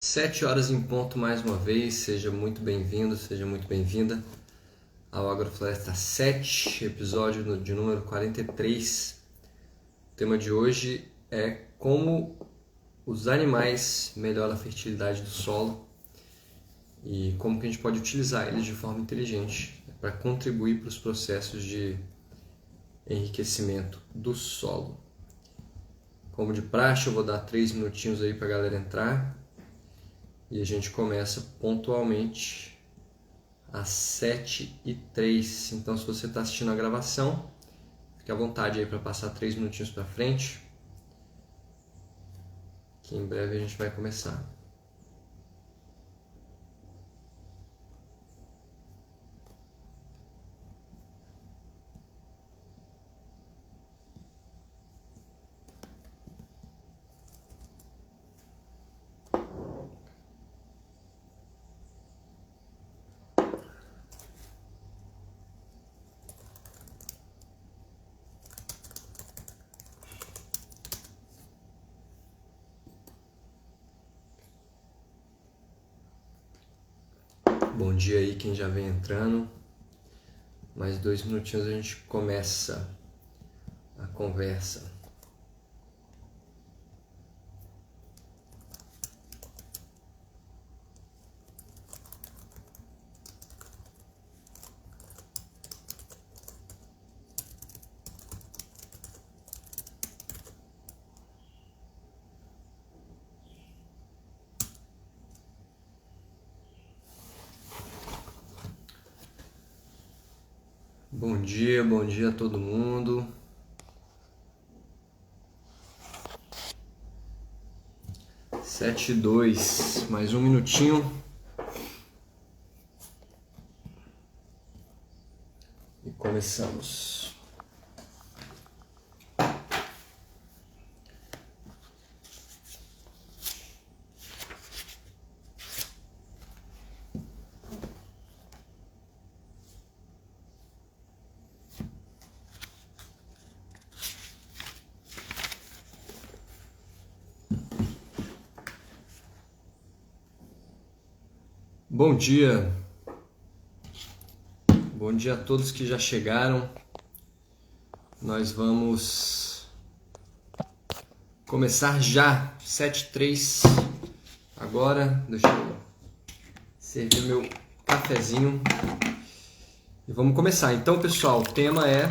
7 horas em ponto mais uma vez, seja muito bem-vindo, seja muito bem-vinda ao Agrofloresta 7, episódio de número 43. O tema de hoje é como os animais melhoram a fertilidade do solo e como que a gente pode utilizar eles de forma inteligente para contribuir para os processos de enriquecimento do solo. Como de praxe, eu vou dar 3 minutinhos aí para a galera entrar. E a gente começa pontualmente às 7h03. Então, se você está assistindo a gravação, fique à vontade aí para passar 3 minutinhos para frente, que em breve a gente vai começar. Bom dia aí quem já vem entrando. Mais 2 minutinhos a gente começa a conversa. Bom dia a todo mundo. 7h02, mais um minutinho. E começamos. Bom dia a todos que já chegaram. Nós vamos começar já, 7h03. Agora, deixa eu servir meu cafezinho e vamos começar. Então, pessoal, o tema é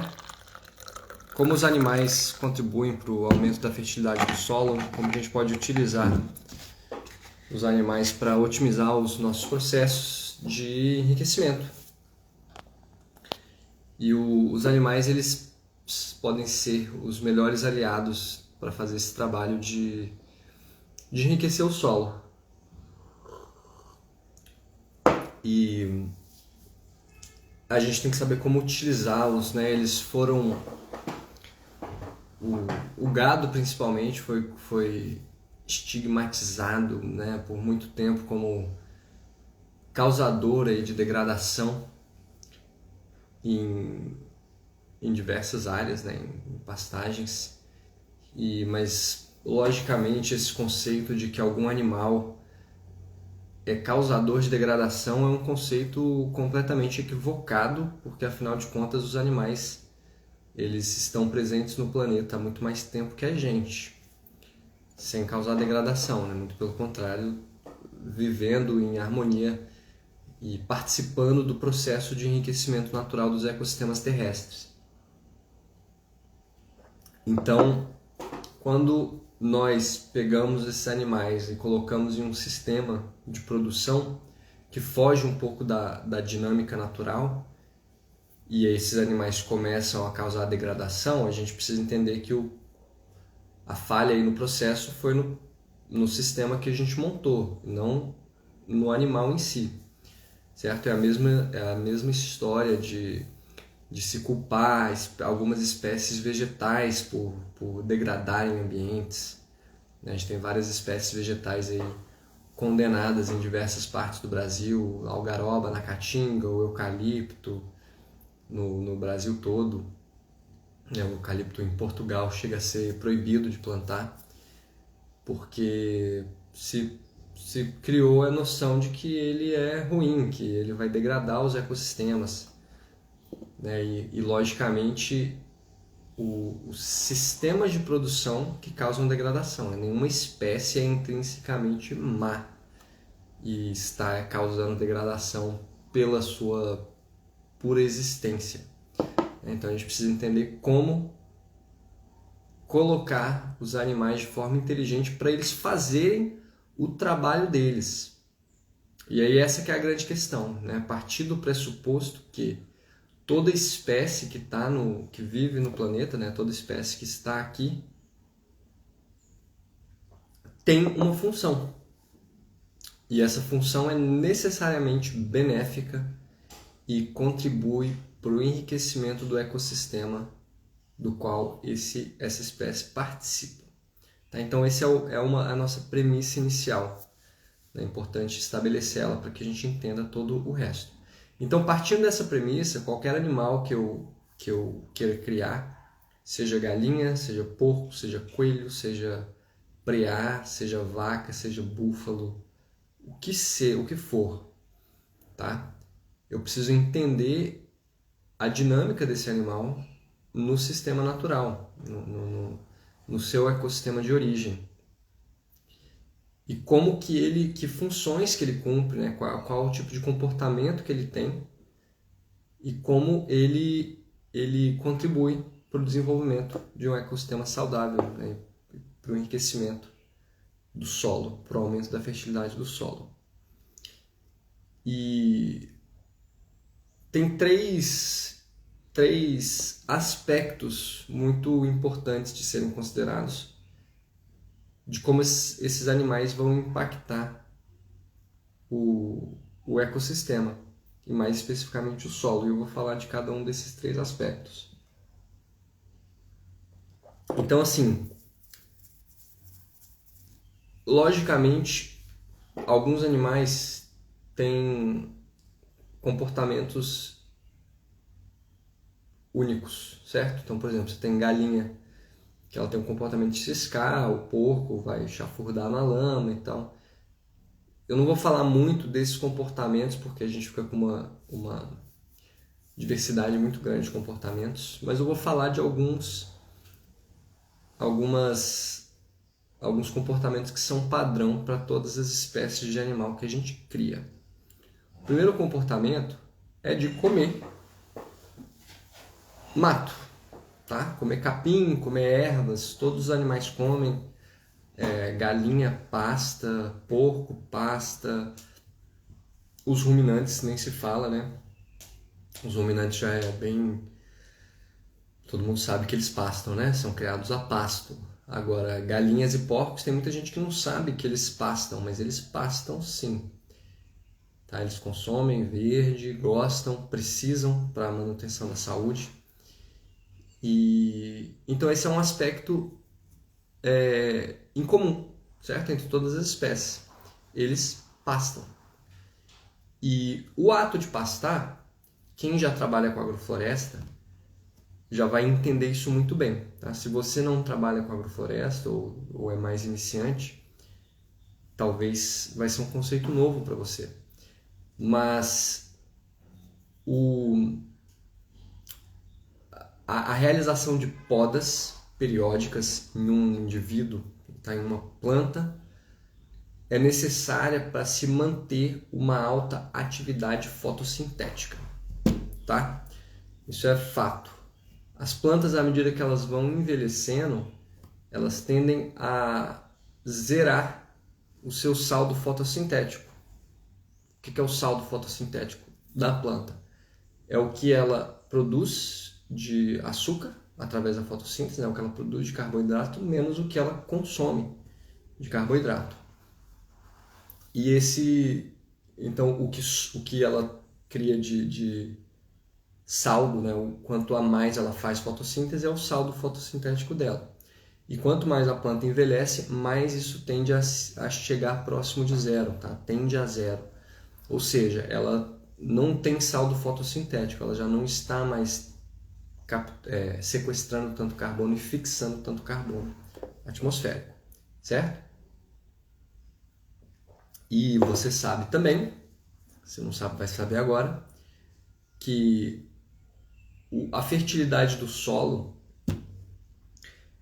como os animais contribuem para o aumento da fertilidade do solo, como a gente pode utilizar os animais para otimizar os nossos processos de enriquecimento. E os animais, eles podem ser os melhores aliados para fazer esse trabalho de enriquecer o solo. E a gente tem que saber como utilizá-los, né? Eles foram... O gado, principalmente, foi estigmatizado, né, por muito tempo como causador aí de degradação em diversas áreas, né, em pastagens. Mas, logicamente, esse conceito de que algum animal é causador de degradação é um conceito completamente equivocado, porque, afinal de contas, os animais eles estão presentes no planeta há muito mais tempo que a gente, sem causar degradação, né? Muito pelo contrário, vivendo em harmonia e participando do processo de enriquecimento natural dos ecossistemas terrestres. Então, quando nós pegamos esses animais e colocamos em um sistema de produção que foge um pouco da dinâmica natural, e esses animais começam a causar degradação, a gente precisa entender que a falha aí no processo foi no sistema que a gente montou, não no animal em si, certo? É a mesma história de se culpar algumas espécies vegetais por degradarem ambientes. A gente tem várias espécies vegetais aí condenadas em diversas partes do Brasil, algaroba na Caatinga, o eucalipto no Brasil todo. O eucalipto em Portugal chega a ser proibido de plantar, porque se se criou a noção de que ele é ruim, que ele vai degradar os ecossistemas, né? E logicamente, os sistemas de produção que causam degradação, né? Nenhuma espécie é intrinsecamente má e está causando degradação pela sua pura existência. Então a gente precisa entender como colocar os animais de forma inteligente para eles fazerem o trabalho deles. E aí essa que é a grande questão, né? A partir do pressuposto que toda espécie que vive no planeta, né? Toda espécie que está aqui tem uma função. E essa função é necessariamente benéfica e contribui para o enriquecimento do ecossistema do qual essa espécie participa. Tá? Então, essa a nossa premissa inicial. É importante estabelecer ela para que a gente entenda todo o resto. Então, partindo dessa premissa, qualquer animal que eu queira criar, seja galinha, seja porco, seja coelho, seja preá, seja vaca, seja búfalo, o que for, tá? Eu preciso entender a dinâmica desse animal no sistema natural, no seu ecossistema de origem. E como que funções que ele cumpre, né? Qual o tipo de comportamento que ele tem e como ele contribui para o desenvolvimento de um ecossistema saudável, né? Para o enriquecimento do solo, para o aumento da fertilidade do solo. E tem três aspectos muito importantes de serem considerados de como esses animais vão impactar o ecossistema e mais especificamente o solo. E eu vou falar de cada um desses três aspectos. Então, assim, logicamente, alguns animais têm comportamentos únicos, certo? Então, por exemplo, você tem galinha, que ela tem um comportamento de ciscar, o porco vai chafurdar na lama e tal. Eu não vou falar muito desses comportamentos, porque a gente fica com uma diversidade muito grande de comportamentos, mas eu vou falar de alguns comportamentos que são padrão para todas as espécies de animal que a gente cria. O primeiro comportamento é de comer mato, tá? Comer capim, comer ervas, todos os animais comem. Galinha pasta, porco pasta, os ruminantes nem se fala, né? Os ruminantes já é bem... Todo mundo sabe que eles pastam, né? São criados a pasto. Agora, galinhas e porcos, tem muita gente que não sabe que eles pastam, mas eles pastam sim. Tá? Eles consomem verde, gostam, precisam para a manutenção da saúde. Então esse é um aspecto incomum, certo? Entre todas as espécies. Eles pastam. E o ato de pastar, quem já trabalha com agrofloresta já vai entender isso muito bem. Tá? Se você não trabalha com agrofloresta ou é mais iniciante, talvez vai ser um conceito novo para você. Mas a realização de podas periódicas em um indivíduo, tá? Em uma planta, é necessária para se manter uma alta atividade fotossintética. Tá? Isso é fato. As plantas, à medida que elas vão envelhecendo, elas tendem a zerar o seu saldo fotossintético. O que é o saldo fotossintético da planta? É o que ela produz de açúcar através da fotossíntese, né? O que ela produz de carboidrato, menos o que ela consome de carboidrato. E então, o que ela cria de saldo, né? O quanto a mais ela faz fotossíntese é o saldo fotossintético dela. E quanto mais a planta envelhece, mais isso tende a chegar próximo de zero, tá? Tende a zero. Ou seja, ela não tem saldo fotossintético, ela já não está mais sequestrando tanto carbono e fixando tanto carbono atmosférico, certo? E você sabe também, se não sabe, vai saber agora, que a fertilidade do solo,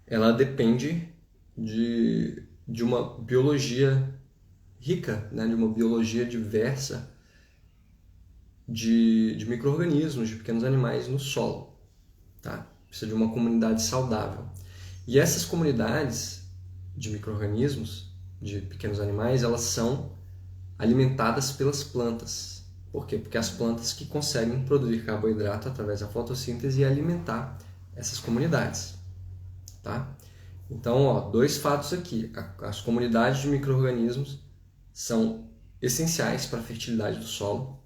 ela depende de uma biologia rica, né? De uma biologia diversa de micro-organismos, de pequenos animais no solo. Tá? Precisa de uma comunidade saudável. E essas comunidades de micro-organismos, de pequenos animais, elas são alimentadas pelas plantas. Por quê? Porque as plantas que conseguem produzir carboidrato através da fotossíntese e alimentar essas comunidades. Tá? Então, ó, dois fatos aqui. As comunidades de micro-organismos são essenciais para a fertilidade do solo.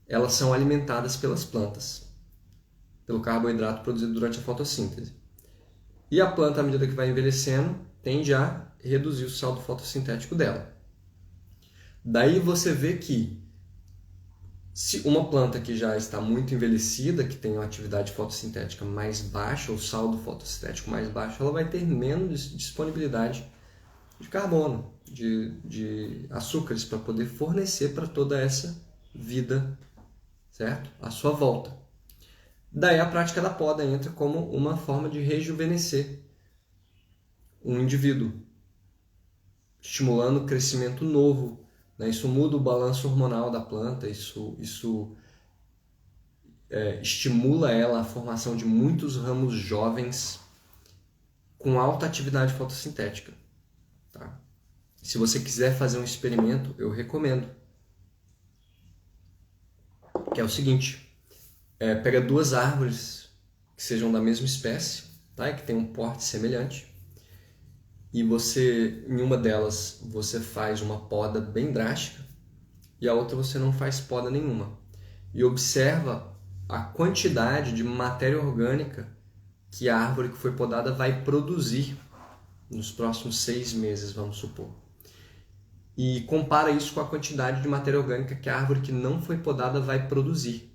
Elas são alimentadas pelas plantas, pelo carboidrato produzido durante a fotossíntese. E a planta, à medida que vai envelhecendo, tende a reduzir o saldo fotossintético dela. Daí você vê que se uma planta que já está muito envelhecida, que tem uma atividade fotossintética mais baixa, ou saldo fotossintético mais baixo, ela vai ter menos disponibilidade de carbono, de açúcares para poder fornecer para toda essa vida, certo? À sua volta. Daí a prática da poda entra como uma forma de rejuvenescer um indivíduo, estimulando o crescimento novo. Né? Isso muda o balanço hormonal da planta, isso estimula ela a formação de muitos ramos jovens com alta atividade fotossintética. Tá? Se você quiser fazer um experimento, eu recomendo. Que é o seguinte, pega duas árvores que sejam da mesma espécie, tá? E que tenham um porte semelhante, e você, em uma delas, você faz uma poda bem drástica e a outra você não faz poda nenhuma. E observa a quantidade de matéria orgânica que a árvore que foi podada vai produzir nos próximos 6 meses, vamos supor. E compara isso com a quantidade de matéria orgânica que a árvore que não foi podada vai produzir.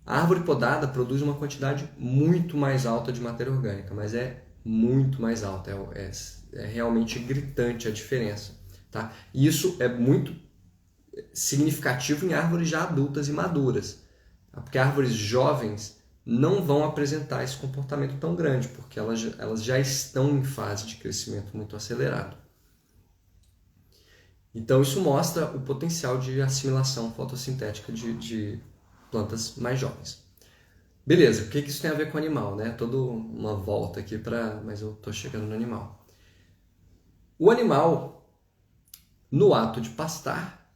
A árvore podada produz uma quantidade muito mais alta de matéria orgânica, mas é muito mais alta, é realmente gritante a diferença. Tá? E isso é muito significativo em árvores já adultas e maduras, tá? Porque árvores jovens não vão apresentar esse comportamento tão grande, porque elas já estão em fase de crescimento muito acelerado. Então isso mostra o potencial de assimilação fotossintética de plantas mais jovens. Beleza, o que isso tem a ver com o animal, né? Toda uma volta aqui, mas eu estou chegando no animal. O animal, no ato de pastar,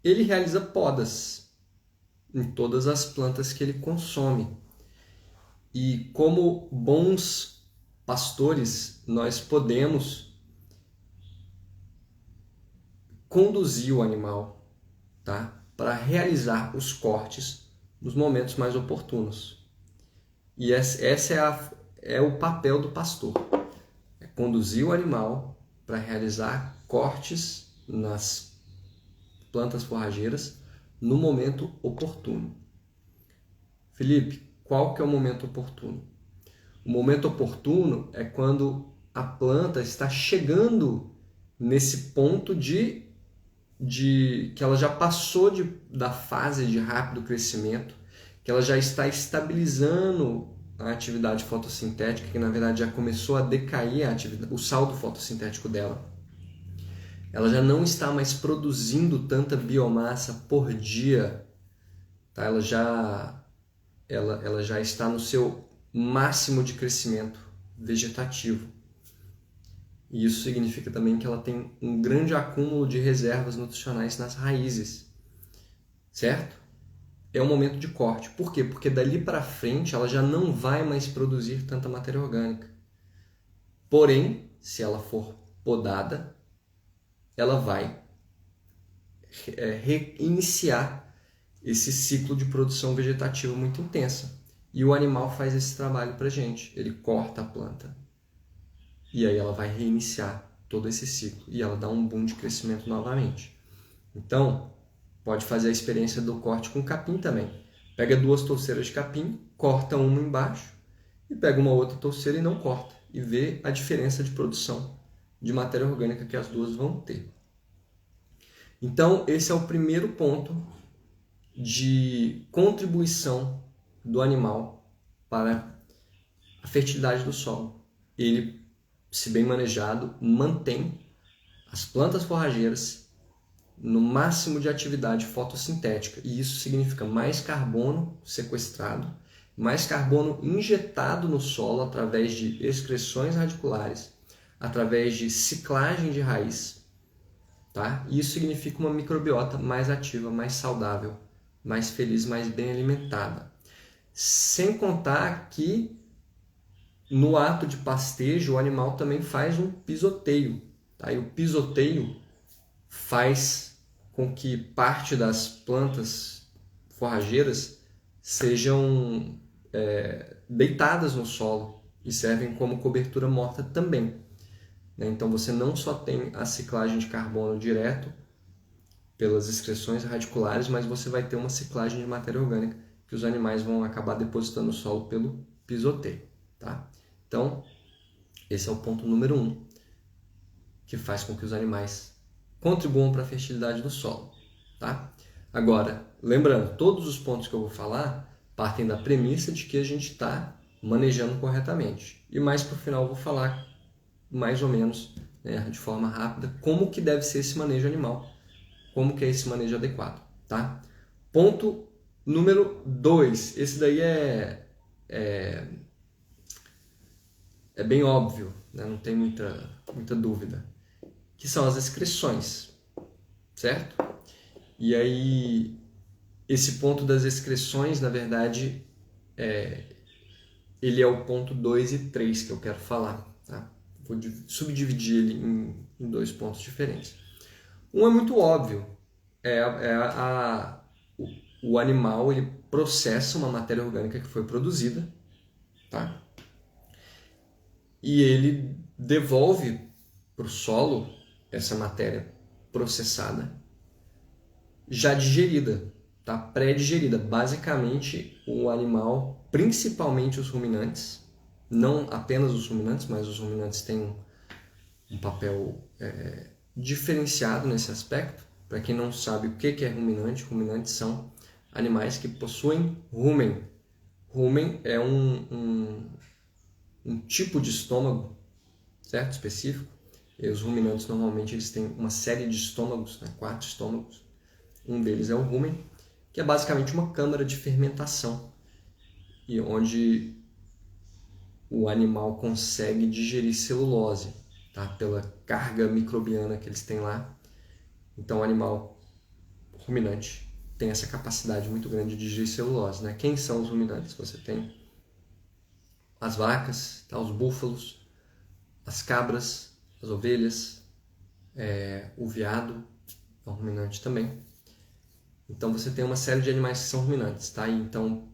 ele realiza podas em todas as plantas que ele consome. E como bons pastores, nós podemos conduzir o animal, tá? Para realizar os cortes nos momentos mais oportunos. E esse é o papel do pastor. É conduzir o animal para realizar cortes nas plantas forrageiras no momento oportuno. Felipe, qual que é o momento oportuno? O momento oportuno é quando a planta está chegando nesse ponto de que ela já passou da fase de rápido crescimento, que ela já está estabilizando a atividade fotossintética, que na verdade já começou a decair o saldo fotossintético dela. Ela já não está mais produzindo tanta biomassa por dia, tá? Ela já está no seu máximo de crescimento vegetativo. E isso significa também que ela tem um grande acúmulo de reservas nutricionais nas raízes, certo? É um momento de corte. Por quê? Porque dali para frente ela já não vai mais produzir tanta matéria orgânica. Porém, se ela for podada, ela vai reiniciar esse ciclo de produção vegetativa muito intensa. E o animal faz esse trabalho para a gente. Ele corta a planta. E aí ela vai reiniciar todo esse ciclo. E ela dá um boom de crescimento novamente. Então, pode fazer a experiência do corte com capim também. Pega 2 touceiras de capim, corta uma embaixo e pega uma outra touceira e não corta. E vê a diferença de produção de matéria orgânica que as duas vão ter. Então, esse é o primeiro ponto de contribuição do animal para a fertilidade do solo. Ele, se bem manejado, mantém as plantas forrageiras no máximo de atividade fotossintética, e isso significa mais carbono sequestrado, mais carbono injetado no solo através de excreções radiculares, através de ciclagem de raiz, tá? E isso significa uma microbiota mais ativa, mais saudável, mais feliz, mais bem alimentada. Sem contar que no ato de pastejo o animal também faz um pisoteio, tá? E o pisoteio faz com que parte das plantas forrageiras sejam deitadas no solo e servem como cobertura morta também, né? Então você não só tem a ciclagem de carbono direto pelas excreções radiculares, mas você vai ter uma ciclagem de matéria orgânica que os animais vão acabar depositando no solo pelo pisoteio, tá? Então, esse é o ponto número 1, que faz com que os animais contribuam para a fertilidade do solo, tá? Agora, lembrando, todos os pontos que eu vou falar partem da premissa de que a gente está manejando corretamente. E mais para o final eu vou falar mais ou menos, né, de forma rápida, como que deve ser esse manejo animal, como que é esse manejo adequado, tá? Ponto número 2, esse daí é bem óbvio, né? Não tem muita dúvida, que são as excreções, certo? E aí, esse ponto das excreções, na verdade, ele é o ponto 2 e 3 que eu quero falar, tá? Vou subdividir ele em 2 pontos diferentes. Um é muito óbvio, o animal ele processa uma matéria orgânica que foi produzida, tá? E ele devolve para o solo essa matéria processada, já digerida, tá? Pré-digerida. Basicamente, o animal, principalmente os ruminantes, não apenas os ruminantes, mas os ruminantes têm um papel diferenciado nesse aspecto. Para quem não sabe o que é ruminante, ruminantes são animais que possuem rumen. Rumen é um tipo de estômago, certo? Específico. E os ruminantes normalmente eles têm uma série de estômagos, né? 4 estômagos. Um deles é o rumen, que é basicamente uma câmara de fermentação, e onde o animal consegue digerir celulose, tá? Pela carga microbiana que eles têm lá. Então o animal ruminante tem essa capacidade muito grande de digerir celulose, né? Quem são os ruminantes? Você tem as vacas, tá? Os búfalos, as cabras, as ovelhas, o veado é um ruminante também. Então você tem uma série de animais que são ruminantes, tá? Então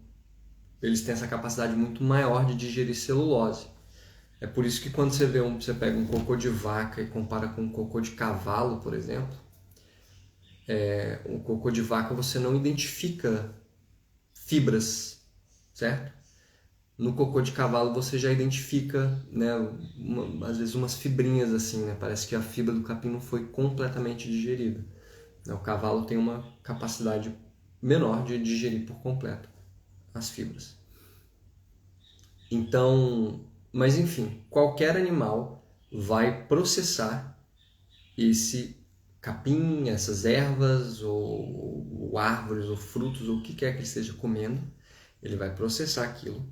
eles têm essa capacidade muito maior de digerir celulose. É por isso que quando você pega um cocô de vaca e compara com um cocô de cavalo, por exemplo, o cocô de vaca você não identifica fibras, certo? No cocô de cavalo você já identifica, né, às vezes umas fibrinhas assim, né? Parece que a fibra do capim não foi completamente digerida. O cavalo tem uma capacidade menor de digerir por completo as fibras. Então, mas enfim, qualquer animal vai processar esse capim, essas ervas, ou árvores, ou frutos, ou o que quer que ele esteja comendo, ele vai processar aquilo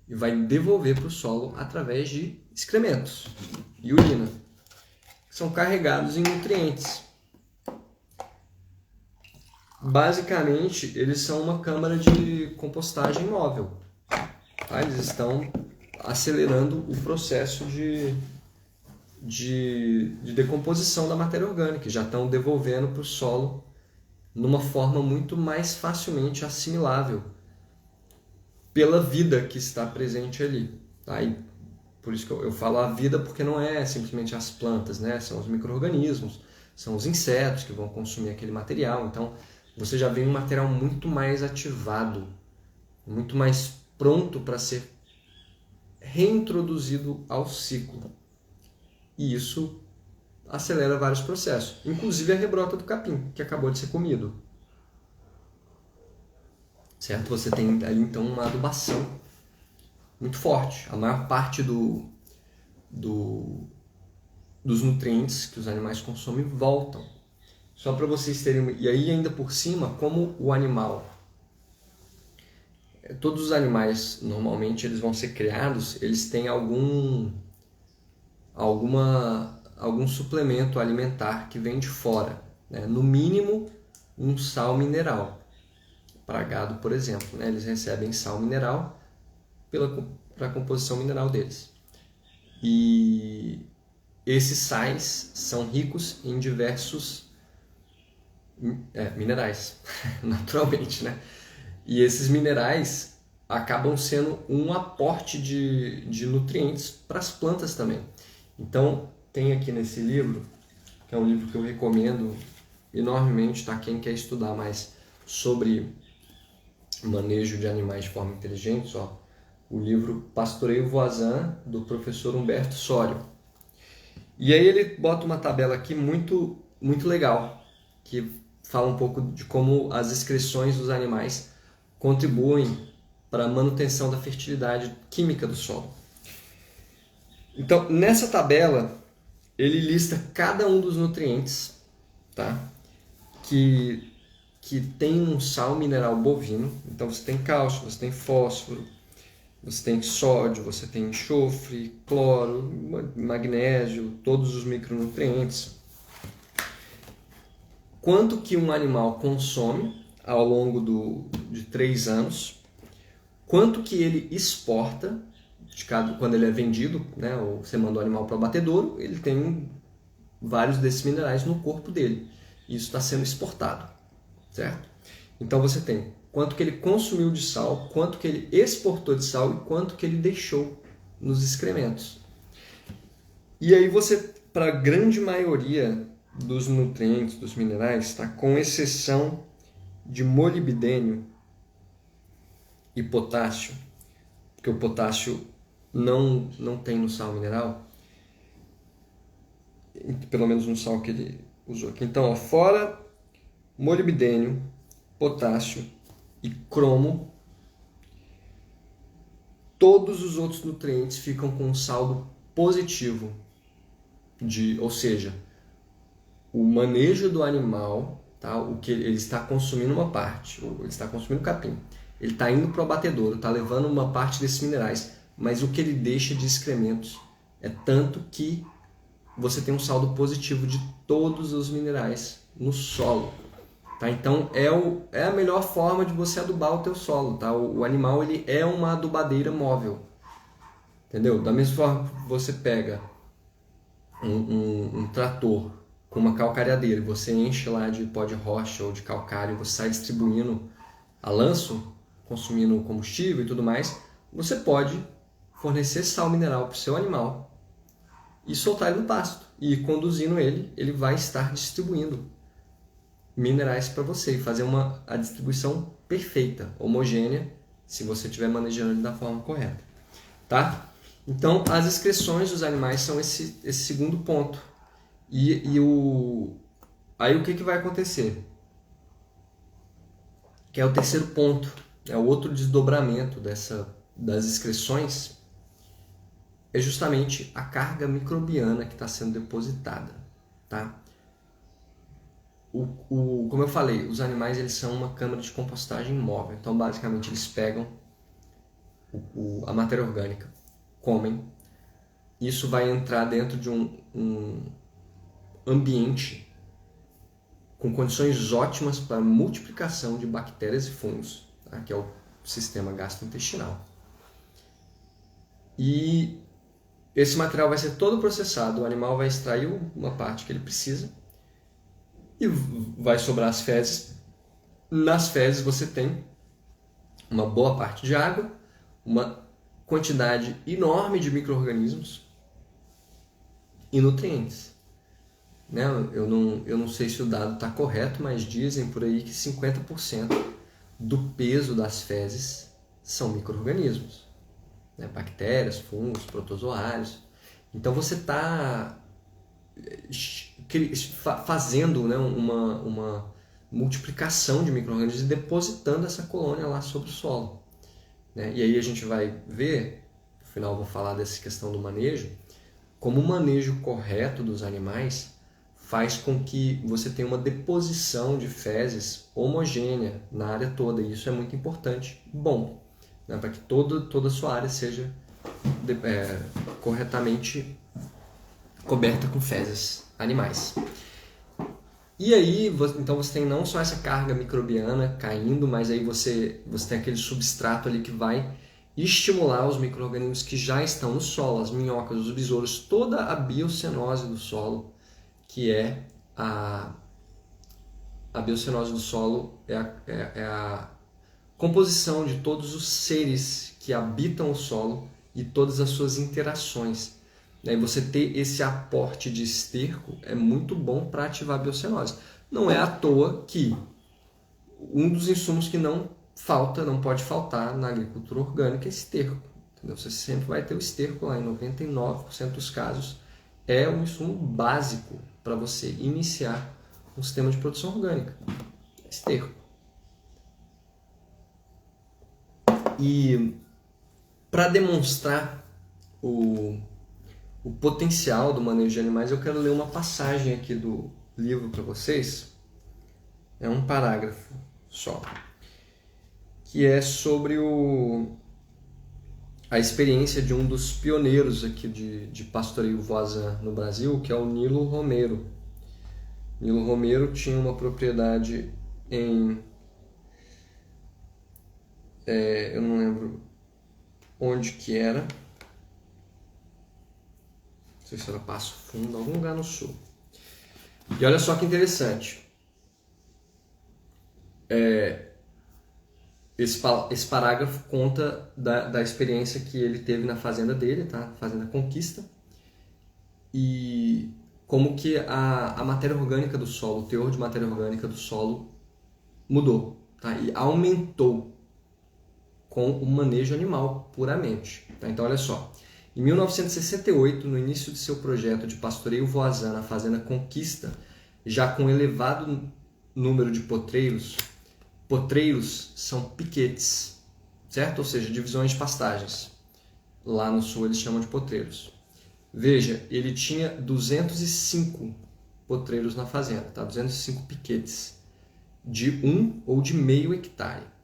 e vai devolver para o solo através de excrementos e urina, que são carregados em nutrientes. Basicamente, eles são uma câmara de compostagem móvel, tá? Eles estão acelerando o processo de decomposição da matéria orgânica, já estão devolvendo para o solo numa forma muito mais facilmente assimilável pela vida que está presente ali, tá? E por isso que eu falo a vida, porque não é simplesmente as plantas, né? São os micro-organismos, são os insetos que vão consumir aquele material. Então você já vem um material muito mais ativado, muito mais pronto para ser reintroduzido ao ciclo. E isso acelera vários processos, inclusive a rebrota do capim, que acabou de ser comido. Certo? Você tem ali então uma adubação muito forte. A maior parte dos nutrientes que os animais consomem voltam. Só para vocês terem... E aí ainda por cima, como o animal... Todos os animais, normalmente, eles vão ser criados, eles têm algum suplemento alimentar que vem de fora. Né? No mínimo, um sal mineral. Para gado, por exemplo, né? Eles recebem sal mineral para a composição mineral deles. E esses sais são ricos em diversos minerais, naturalmente, né? E esses minerais acabam sendo um aporte de nutrientes para as plantas também. Então, tem aqui nesse livro, que é um livro que eu recomendo enormemente, tá? Quem quer estudar mais sobre manejo de animais de forma inteligente, ó, o livro Pastoreio Voisin, do professor Humberto Sório. E aí ele bota uma tabela aqui muito, muito legal, que fala um pouco de como as excreções dos animais contribuem para a manutenção da fertilidade química do solo. Então, nessa tabela, ele lista cada um dos nutrientes, tá? que tem um sal mineral bovino. Então, você tem cálcio, você tem fósforo, você tem sódio, você tem enxofre, cloro, magnésio, todos os micronutrientes. Quanto que um animal consome ao longo de 3 anos, quanto que ele exporta, quando ele é vendido, né, ou você manda o animal para o abatedouro, ele tem vários desses minerais no corpo dele. Isso está sendo exportado, certo? Então você tem quanto que ele consumiu de sal, quanto que ele exportou de sal e quanto que ele deixou nos excrementos. E aí você, para a grande maioria dos nutrientes, dos minerais, tá? Com exceção de molibdênio e potássio, porque o potássio não tem no sal mineral, pelo menos no sal que ele usou aqui. Então, ó, fora molibdênio, potássio e cromo, todos os outros nutrientes ficam com um saldo positivo, ou seja, o manejo do animal, tá? O que ele está consumindo uma parte, ele está consumindo capim, ele está indo para o abatedouro, está levando uma parte desses minerais, mas o que ele deixa de excrementos é tanto que você tem um saldo positivo de todos os minerais no solo. Tá? Então é a melhor forma de você adubar o teu solo. Tá? O animal ele é uma adubadeira móvel. Entendeu? Da mesma forma que você pega um trator com uma calcareadeira e você enche lá de pó de rocha ou de calcário e você sai distribuindo a lanço, consumindo combustível e tudo mais, você pode fornecer sal mineral para o seu animal e soltar ele no pasto. E conduzindo ele vai estar distribuindo minerais para você e fazer a distribuição perfeita, homogênea, se você estiver manejando ele da forma correta. Tá? Então, as excreções dos animais são esse segundo ponto. Aí o que vai acontecer? Que é o terceiro ponto, é o outro desdobramento das excreções, é justamente a carga microbiana que está sendo depositada. Tá? Como eu falei, os animais eles são uma câmara de compostagem móvel. Então, basicamente, eles pegam a matéria orgânica, comem. Isso vai entrar dentro de um ambiente com condições ótimas para multiplicação de bactérias e fungos, tá? Que é o sistema gastrointestinal. E esse material vai ser todo processado, o animal vai extrair uma parte que ele precisa e vai sobrar as fezes. Nas fezes você tem uma boa parte de água, uma quantidade enorme de micro-organismos e nutrientes. Né? Eu não sei se o dado está correto, mas dizem por aí que 50% do peso das fezes são micro-organismos, né? Bactérias, fungos, protozoários. Então você está fazendo, né, uma multiplicação de micro-organismos e depositando essa colônia lá sobre o solo. Né? E aí a gente vai ver, no final eu vou falar dessa questão do manejo, como o manejo correto dos animais faz com que você tenha uma deposição de fezes homogênea na área toda, e isso é muito importante, bom, né, para que toda a sua área seja corretamente coberta com fezes animais. E aí, então você tem não só essa carga microbiana caindo, mas aí você tem aquele substrato ali que vai estimular os micro-organismos que já estão no solo, as minhocas, os besouros, toda a biocenose do solo, que é a biocenose do solo é a composição de todos os seres que habitam o solo e todas as suas interações. E você ter esse aporte de esterco é muito bom para ativar a biocenose. Não é à toa que um dos insumos que não pode faltar na agricultura orgânica é esterco. Entendeu? Você sempre vai ter o esterco lá, em 99% dos casos. É um insumo básico para você iniciar um sistema de produção orgânica. Esterco. E para demonstrar o potencial do manejo de animais, eu quero ler uma passagem aqui do livro para vocês. É um parágrafo só, que é sobre a experiência de um dos pioneiros aqui de pastoreio voisin no Brasil, que é o Nilo Romero. Nilo Romero tinha uma propriedade em... eu não lembro onde que era. Não sei se era Passo Fundo, algum lugar no sul. E olha só que interessante. Esse parágrafo conta da experiência que ele teve na fazenda dele, tá? Fazenda Conquista. E como que a matéria orgânica do solo, o teor de matéria orgânica do solo mudou, tá? E aumentou com o manejo animal puramente. Tá? Então, olha só. Em 1968, no início de seu projeto de pastoreio voisin na fazenda Conquista, já com elevado número de potreiros são piquetes, certo? Ou seja, divisões de pastagens. Lá no sul eles chamam de potreiros. Veja, ele tinha 205 potreiros na fazenda, tá? 205 piquetes de 1 ou de meio hectare.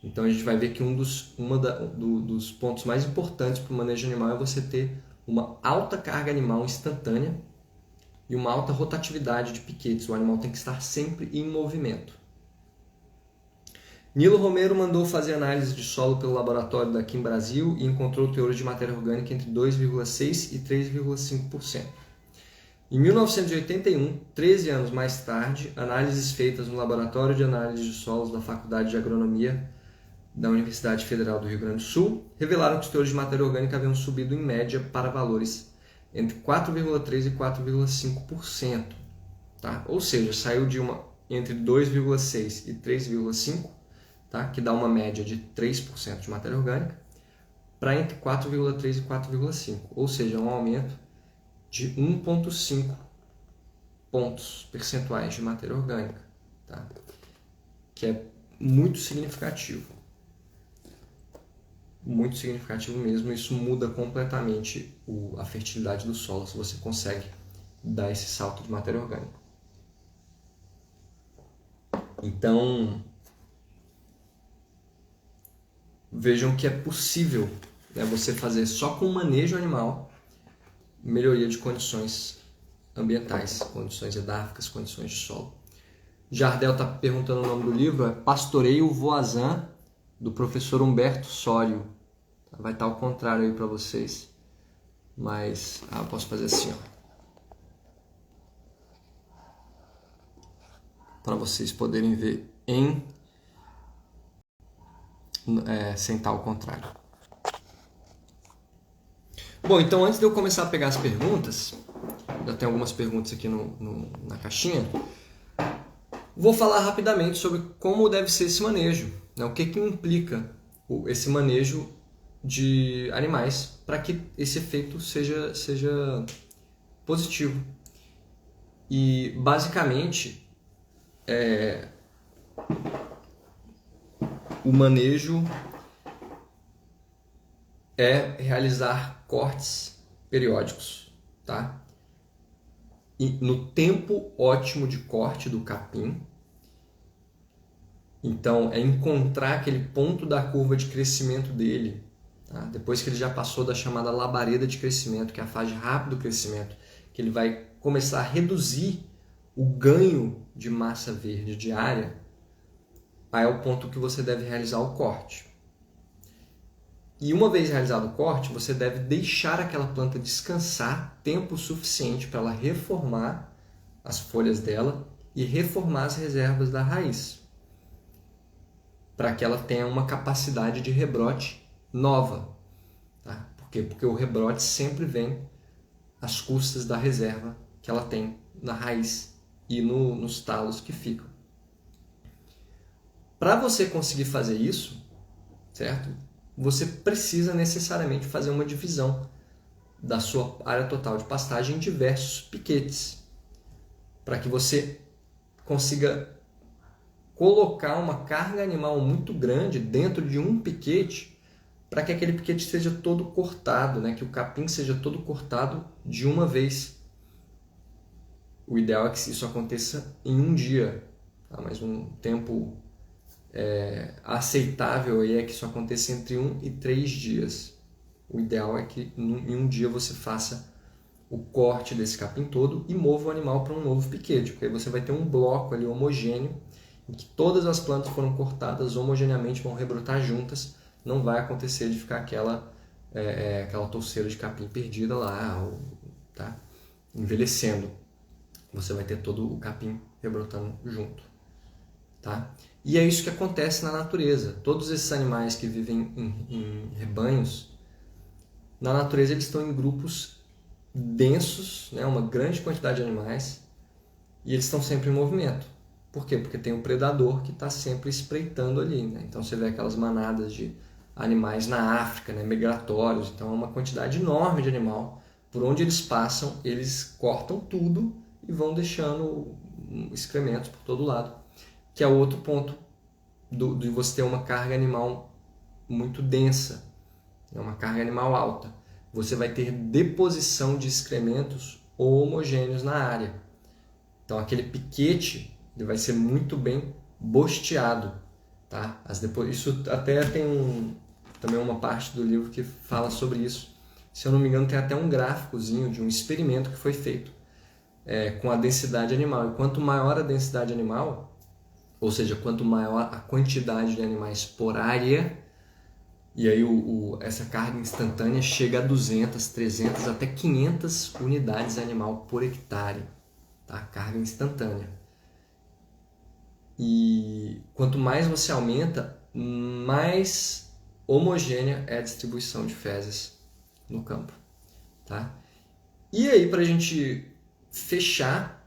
Então a gente vai ver que um dos pontos mais importantes para o manejo animal é você ter uma alta carga animal instantânea e uma alta rotatividade de piquetes. O animal tem que estar sempre em movimento. Nilo Romero mandou fazer análise de solo pelo laboratório daqui em Brasil e encontrou teores de matéria orgânica entre 2,6% e 3,5%. Em 1981, 13 anos mais tarde, análises feitas no Laboratório de Análise de Solos da Faculdade de Agronomia da Universidade Federal do Rio Grande do Sul revelaram que os teores de matéria orgânica haviam subido em média para valores entre 4,3% e 4,5%. Tá? Ou seja, saiu de entre 2,6% e 3,5%, tá? Que dá uma média de 3% de matéria orgânica, para entre 4,3% e 4,5%. Ou seja, um aumento de 1,5 pontos percentuais de matéria orgânica, tá? Que é muito significativo. Muito significativo mesmo. Isso muda completamente a fertilidade do solo, se você consegue dar esse salto de matéria orgânica. Então, vejam que é possível, né, você fazer só com manejo animal melhoria de condições ambientais, condições edáficas, condições de solo. Jardel está perguntando o nome do livro, é Pastoreio Voisin, do professor Humberto Sório. Vai estar ao contrário aí para vocês, mas eu posso fazer assim, ó, para vocês poderem ver sem estar ao contrário. Bom, então antes de eu começar a pegar as perguntas, já tem algumas perguntas aqui na caixinha, vou falar rapidamente sobre como deve ser esse manejo, né? O que implica esse manejo de animais para que esse efeito seja positivo. E basicamente o manejo é realizar cortes periódicos, tá? E no tempo ótimo de corte do capim. Então, é encontrar aquele ponto da curva de crescimento dele, tá? Depois que ele já passou da chamada labareda de crescimento, que é a fase rápida do crescimento, que ele vai começar a reduzir o ganho de massa verde diária, aí é o ponto que você deve realizar o corte. E uma vez realizado o corte, você deve deixar aquela planta descansar tempo suficiente para ela reformar as folhas dela e reformar as reservas da raiz, para que ela tenha uma capacidade de rebrote nova. Tá? Por quê? Porque o rebrote sempre vem às custas da reserva que ela tem na raiz e nos talos que ficam. Para você conseguir fazer isso, certo? Você precisa necessariamente fazer uma divisão da sua área total de pastagem em diversos piquetes, para que você consiga colocar uma carga animal muito grande dentro de um piquete, para que aquele piquete seja todo cortado, né? Que o capim seja todo cortado de uma vez. O ideal é que isso aconteça em um dia, tá? Mas um tempo aceitável aí é que isso aconteça entre 1 e 3 dias. O ideal é que em um dia você faça o corte desse capim todo e mova o animal para um novo piquete, porque aí você vai ter um bloco ali homogêneo em que todas as plantas foram cortadas homogeneamente, vão rebrotar juntas, não vai acontecer de ficar aquela touceira de capim perdida lá, tá? Envelhecendo. Você vai ter todo o capim rebrotando junto, tá? E é isso que acontece na natureza. Todos esses animais que vivem em rebanhos, na natureza eles estão em grupos densos, né? Uma grande quantidade de animais, e eles estão sempre em movimento. Por quê? Porque tem um predador que está sempre espreitando ali, né? Então você vê aquelas manadas de animais na África, né? Migratórios, então é uma quantidade enorme de animal. Por onde eles passam, eles cortam tudo e vão deixando excrementos por todo lado, que é outro ponto de você ter uma carga animal muito densa, uma carga animal alta. Você vai ter deposição de excrementos homogêneos na área. Então aquele piquete ele vai ser muito bem bosteado, tá? Isso até tem também uma parte do livro que fala sobre isso. Se eu não me engano, tem até um gráficozinho de um experimento que foi feito com a densidade animal. E quanto maior a densidade animal, ou seja, quanto maior a quantidade de animais por área, e aí essa carga instantânea chega a 200, 300, até 500 unidades animal por hectare, tá? Carga instantânea. E quanto mais você aumenta, mais homogênea é a distribuição de fezes no campo, tá? E aí, para a gente fechar,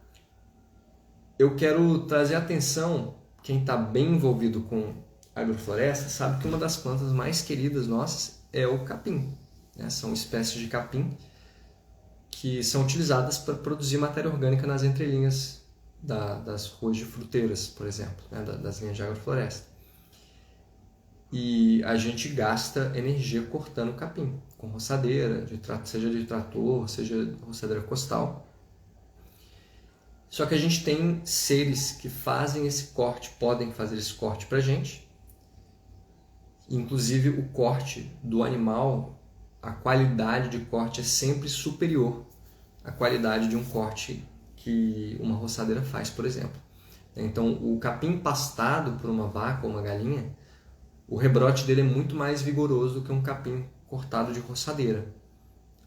eu quero trazer atenção, quem está bem envolvido com agrofloresta sabe que uma das plantas mais queridas nossas é o capim, né? São espécies de capim que são utilizadas para produzir matéria orgânica nas entrelinhas das ruas de fruteiras, por exemplo, né? Das linhas de agrofloresta. E a gente gasta energia cortando capim, com roçadeira, seja de trator, seja de roçadeira costal. Só que a gente tem seres que fazem esse corte, podem fazer esse corte para a gente. Inclusive o corte do animal, a qualidade de corte é sempre superior à qualidade de um corte que uma roçadeira faz, por exemplo. Então o capim pastado por uma vaca ou uma galinha, o rebrote dele é muito mais vigoroso do que um capim cortado de roçadeira,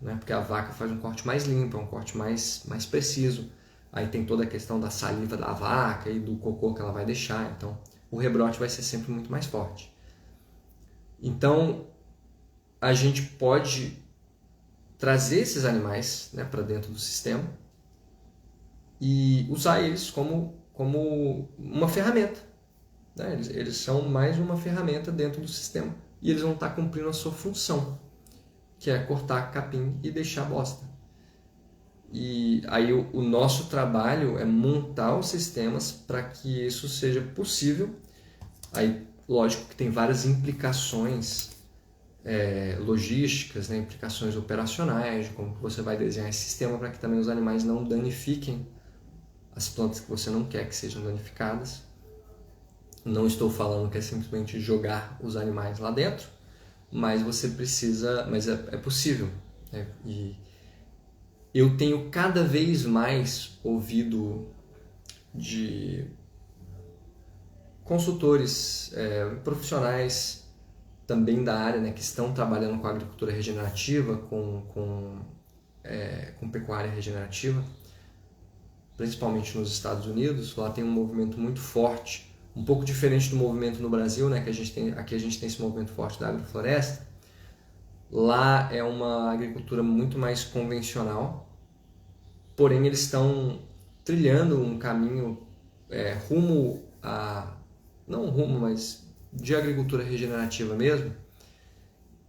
né? Porque a vaca faz um corte mais limpo, é um corte mais preciso. Aí tem toda a questão da saliva da vaca e do cocô que ela vai deixar. Então o rebrote vai ser sempre muito mais forte. Então a gente pode trazer esses animais, né, para dentro do sistema e usar eles como uma ferramenta, né? Eles são mais uma ferramenta dentro do sistema e eles vão estar cumprindo a sua função, que é cortar capim e deixar bosta. E aí o nosso trabalho é montar os sistemas para que isso seja possível. Aí, lógico que tem várias implicações logísticas, né, implicações operacionais, de como você vai desenhar esse sistema para que também os animais não danifiquem as plantas que você não quer que sejam danificadas. Não estou falando que é simplesmente jogar os animais lá dentro, mas você precisa, mas é possível, né? E eu tenho cada vez mais ouvido de consultores, profissionais também da área, né, que estão trabalhando com agricultura regenerativa, com pecuária regenerativa, principalmente nos Estados Unidos. Lá tem um movimento muito forte, um pouco diferente do movimento no Brasil, né, que aqui a gente tem esse movimento forte da agrofloresta. Lá é uma agricultura muito mais convencional, porém eles estão trilhando um caminho rumo a... não rumo, mas de agricultura regenerativa mesmo,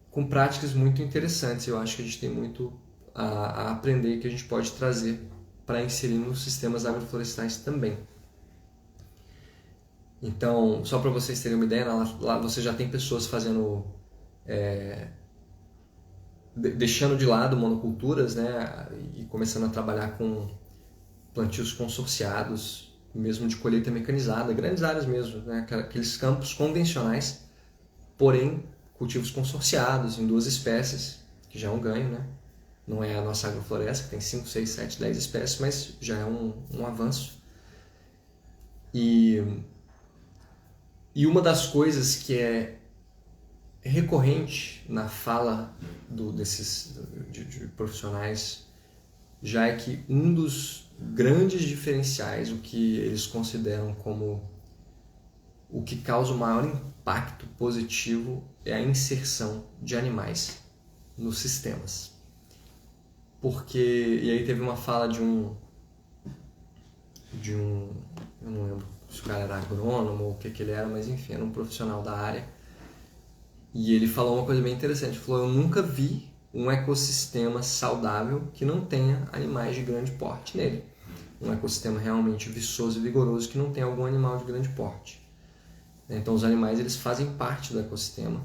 com práticas muito interessantes. Eu acho que a gente tem muito a aprender, que a gente pode trazer para inserir nos sistemas agroflorestais também. Então, só para vocês terem uma ideia, lá você já tem pessoas fazendo... deixando de lado monoculturas, né, e começando a trabalhar com plantios consorciados, mesmo de colheita mecanizada, grandes áreas mesmo, né, aqueles campos convencionais, porém cultivos consorciados em 2 espécies, que já é um ganho, né? Não é a nossa agrofloresta, que tem 5, 6, 7, 10 espécies, mas já é um avanço. E uma das coisas que é recorrente na fala de profissionais já é que um dos grandes diferenciais, o que eles consideram como o que causa o maior impacto positivo, é a inserção de animais nos sistemas. Porque, e aí teve uma fala de um eu não lembro se o cara era agrônomo ou o que ele era, mas enfim, era um profissional da área. E ele falou uma coisa bem interessante. Ele falou: eu nunca vi um ecossistema saudável que não tenha animais de grande porte nele. Um ecossistema realmente viçoso e vigoroso que não tenha algum animal de grande porte. Então os animais, eles fazem parte do ecossistema.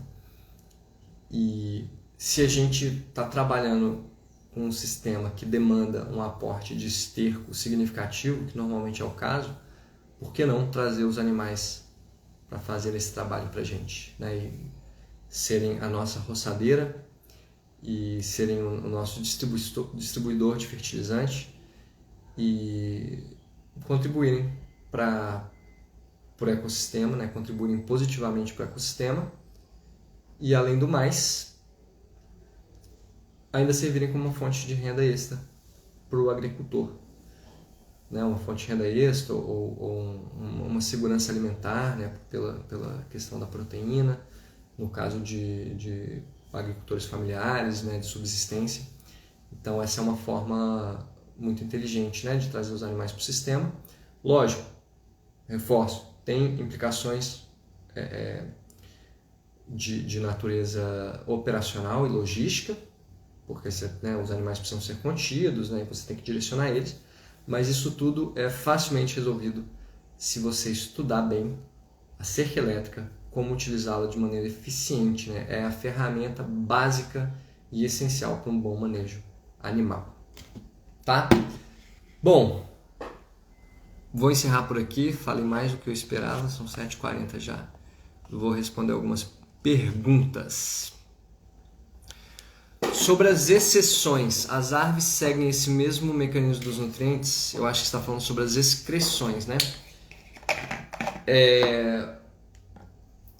E se a gente está trabalhando com um sistema que demanda um aporte de esterco significativo, que normalmente é o caso, por que não trazer os animais para fazer esse trabalho para a gente, né? E serem a nossa roçadeira e serem o nosso distribuidor de fertilizante e contribuírem para o ecossistema, né? Contribuírem positivamente para o ecossistema e, além do mais, ainda servirem como uma fonte de renda extra para o agricultor, né? Uma fonte de renda extra ou uma segurança alimentar, né? pela questão da proteína, no caso de agricultores familiares, né? De subsistência. Então essa é uma forma muito inteligente, né? De trazer os animais para o sistema. Lógico, reforço, tem implicações de natureza operacional e logística, porque né, os animais precisam ser contidos, né, e você tem que direcionar eles, mas isso tudo é facilmente resolvido se você estudar bem a cerca elétrica, como utilizá-la de maneira eficiente, né? É a ferramenta básica e essencial para um bom manejo animal. Tá? Bom, vou encerrar por aqui, falei mais do que eu esperava, são 7h40 já. Vou responder algumas perguntas. Sobre as exceções, as árvores seguem esse mesmo mecanismo dos nutrientes? Eu acho que você está falando sobre as excreções, né?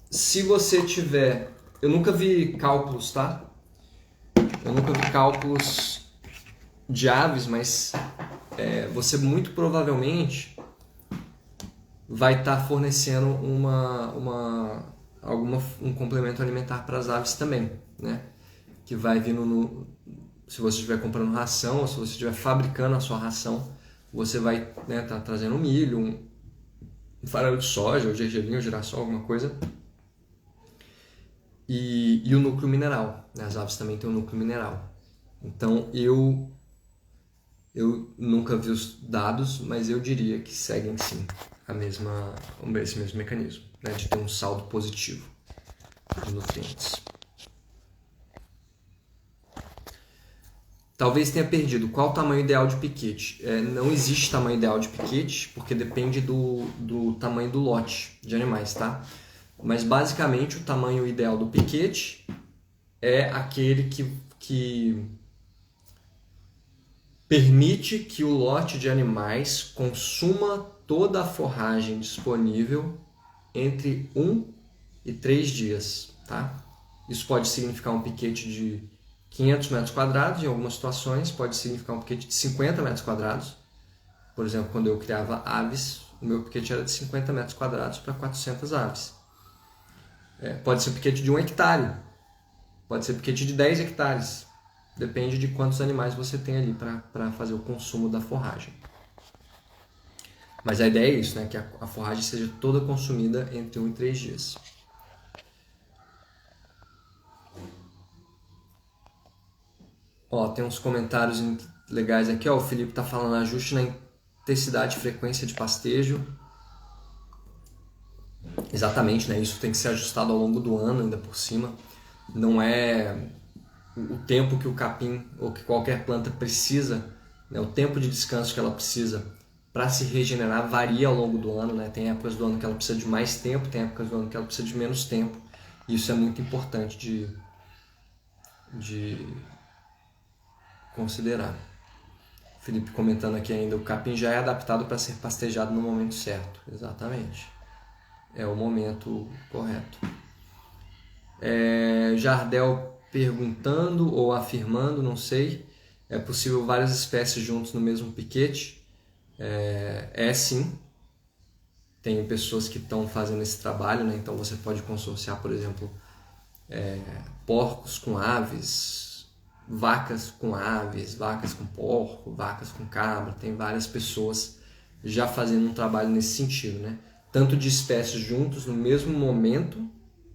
Se você tiver... Eu nunca vi cálculos, tá? Eu nunca vi cálculos de aves, mas você muito provavelmente vai estar fornecendo um complemento alimentar para as aves também, né? Que vai vindo se você estiver comprando ração ou se você estiver fabricando a sua ração, você vai, né, tá trazendo milho, um farelo de soja, ou gergelim, ou girassol, alguma coisa. E o núcleo mineral, né? As aves também têm um núcleo mineral. Então eu Eu nunca vi os dados, mas eu diria que seguem sim esse mesmo mecanismo, né, de ter um saldo positivo de nutrientes. Talvez tenha perdido. Qual o tamanho ideal de piquete? Não existe tamanho ideal de piquete, porque depende do tamanho do lote de animais, tá? Mas basicamente o tamanho ideal do piquete é aquele que permite que o lote de animais consuma toda a forragem disponível entre 1 e 3 dias, tá? Isso pode significar um piquete de 500 metros quadrados, em algumas situações pode significar um piquete de 50 metros quadrados. Por exemplo, quando eu criava aves, o meu piquete era de 50 metros quadrados para 400 aves. Pode ser um piquete de 1 hectare, pode ser piquete de 10 hectares. Depende de quantos animais você tem ali para fazer o consumo da forragem. Mas a ideia é isso, né? Que a forragem seja toda consumida entre 1 e 3 dias. Ó, tem uns comentários legais aqui. Ó, o Felipe tá falando ajuste na intensidade e frequência de pastejo. Exatamente, né? Isso tem que ser ajustado ao longo do ano, ainda por cima. Não é o tempo que o capim ou que qualquer planta precisa, né? O tempo de descanso que ela precisa para se regenerar varia ao longo do ano, né? Tem épocas do ano que ela precisa de mais tempo, tem épocas do ano que ela precisa de menos tempo. E isso é muito importante de considerar. Felipe comentando aqui ainda, o capim já é adaptado para ser pastejado no momento certo. Exatamente. É o momento correto. Jardel perguntando ou afirmando, não sei, é possível várias espécies juntos no mesmo piquete? Sim. Tem pessoas que estão fazendo esse trabalho, né? Então você pode consorciar, por exemplo, porcos com aves, vacas com aves, vacas com porco, vacas com cabra. Tem várias pessoas já fazendo um trabalho nesse sentido, né? Tanto de espécies juntos no mesmo momento,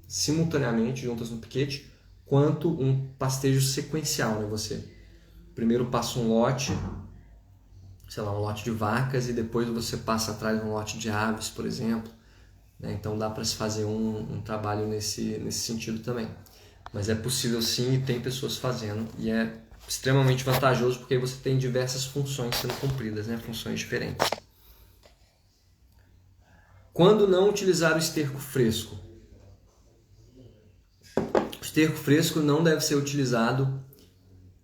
simultaneamente juntas no piquete, quanto um pastejo sequencial, né? Você primeiro passa um lote, sei lá, um lote de vacas e depois você passa atrás um lote de aves, por exemplo, né? Então dá para se fazer um trabalho nesse sentido também. Mas é possível sim e tem pessoas fazendo e é extremamente vantajoso porque aí você tem diversas funções sendo cumpridas, né? Funções diferentes. Quando não utilizar o esterco fresco? O esterco fresco não deve ser utilizado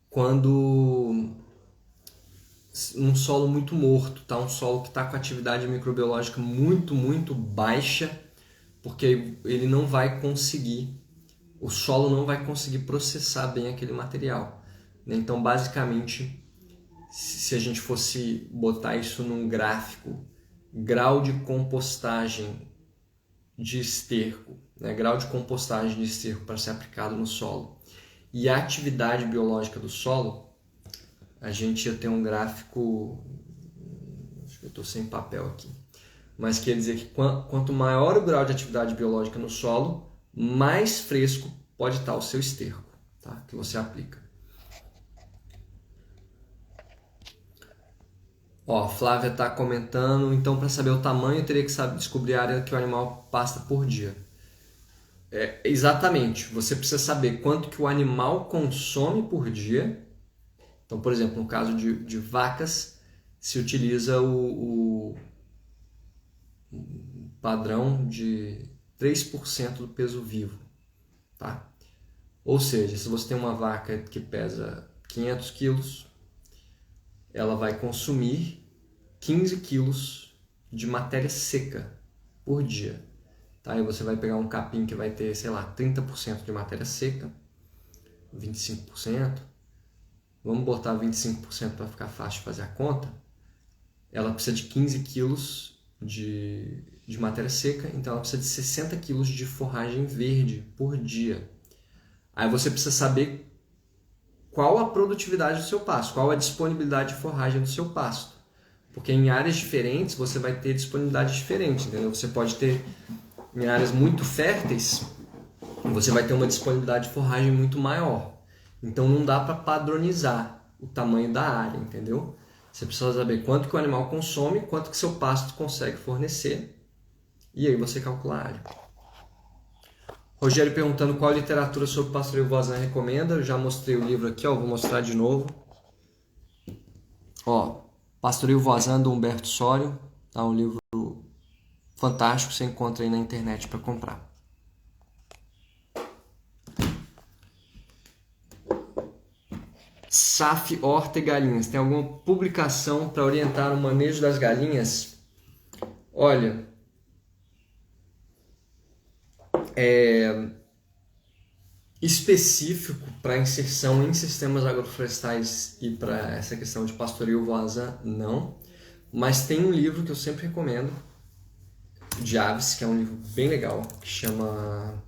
quando um solo muito morto, tá? Um solo que está com atividade microbiológica muito, muito baixa, porque ele não vai conseguir, o solo não vai conseguir processar bem aquele material, né? Então, basicamente, se a gente fosse botar isso num gráfico, grau de compostagem de esterco, né? Grau de compostagem de esterco para ser aplicado no solo e a atividade biológica do solo, a gente ia ter um gráfico, acho que eu estou sem papel aqui, mas quer dizer que quanto maior o grau de atividade biológica no solo, mais fresco pode estar o seu esterco, tá? Que você aplica. Ó, Flávia está comentando, então para saber o tamanho eu teria que descobrir a área que o animal pasta por dia. Exatamente, você precisa saber quanto que o animal consome por dia. Então, por exemplo, no caso de vacas, se utiliza o padrão de 3% do peso vivo, tá? Ou seja, se você tem uma vaca que pesa 500 quilos, ela vai consumir 15 quilos de matéria seca por dia. Tá? Aí você vai pegar um capim que vai ter, sei lá, 30% de matéria seca, 25%. Vamos botar 25% para ficar fácil de fazer a conta. Ela precisa de 15 quilos de matéria seca, então ela precisa de 60 quilos de forragem verde por dia. Aí você precisa saber qual a produtividade do seu pasto, qual a disponibilidade de forragem do seu pasto. Porque em áreas diferentes você vai ter disponibilidade diferente, entendeu? Você pode ter em áreas muito férteis, você vai ter uma disponibilidade de forragem muito maior. Então não dá para padronizar o tamanho da área, entendeu? Você precisa saber quanto que o animal consome, quanto que seu pasto consegue fornecer, e aí você calcula a área. Rogério perguntando qual literatura sobre pastoreio voisin recomenda. Eu já mostrei o livro aqui, ó, vou mostrar de novo. Ó, Pastoreio Voisin, do Humberto Sorio, tá? Um livro fantástico, você encontra aí na internet para comprar. SAF, horta e galinhas. Tem alguma publicação para orientar o manejo das galinhas? Olha, específico para inserção em sistemas agroflorestais e para essa questão de pastoreio voisin, não. Mas tem um livro que eu sempre recomendo, de aves, que é um livro bem legal, que chama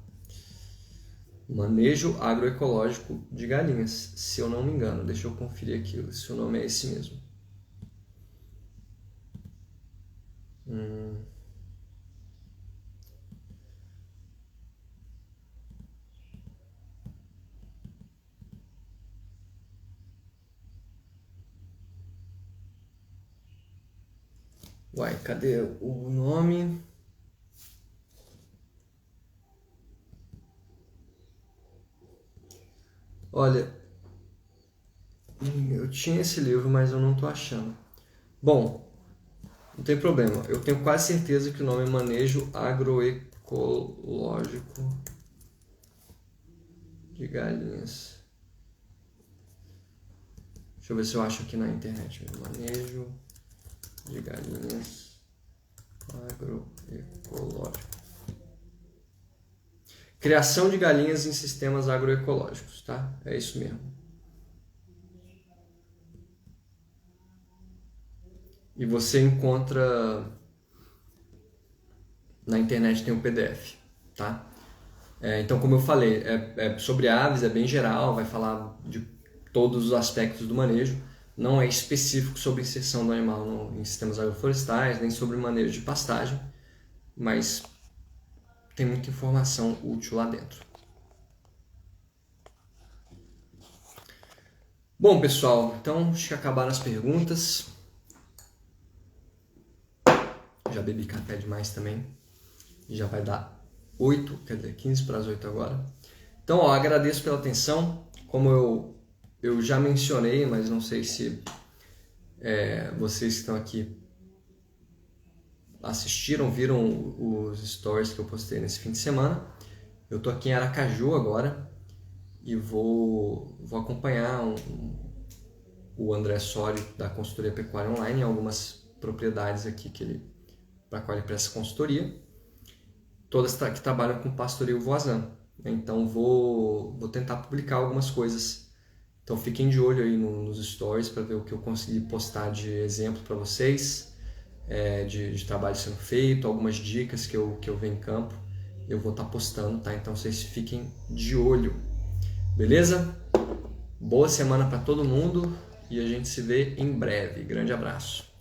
Manejo Agroecológico de Galinhas, se eu não me engano. Deixa eu conferir aqui se o nome é esse mesmo. Uai, cadê o nome? Olha, eu tinha esse livro, mas eu não estou achando. Bom, não tem problema. Eu tenho quase certeza que o nome é Manejo Agroecológico de Galinhas. Deixa eu ver se eu acho aqui na internet. Manejo de Galinhas Agroecológico. Criação de galinhas em sistemas agroecológicos, tá? É isso mesmo. E você encontra na internet, tem um PDF, tá? Então, como eu falei, sobre aves, é bem geral, vai falar de todos os aspectos do manejo, não é específico sobre inserção do animal em sistemas agroflorestais, nem sobre manejo de pastagem, mas tem muita informação útil lá dentro. Bom, pessoal, então acho que acabaram as perguntas. Já bebi café demais também. Já vai dar 8, quer dizer, 15 para as 8 agora. Então, ó, agradeço pela atenção. Como eu já mencionei, mas não sei se vocês que estão aqui assistiram, viram os stories que eu postei nesse fim de semana. Eu tô aqui em Aracaju agora e vou acompanhar o André Sorio da consultoria pecuária online em algumas propriedades aqui para qual ele presta consultoria, todas que trabalham com pastoreio voisin. Então vou tentar publicar algumas coisas. Então fiquem de olho aí nos stories para ver o que eu consegui postar de exemplo para vocês. De trabalho sendo feito, algumas dicas que eu vejo em campo, eu vou estar postando, tá? Então vocês fiquem de olho, beleza? Boa semana para todo mundo e a gente se vê em breve. Grande abraço.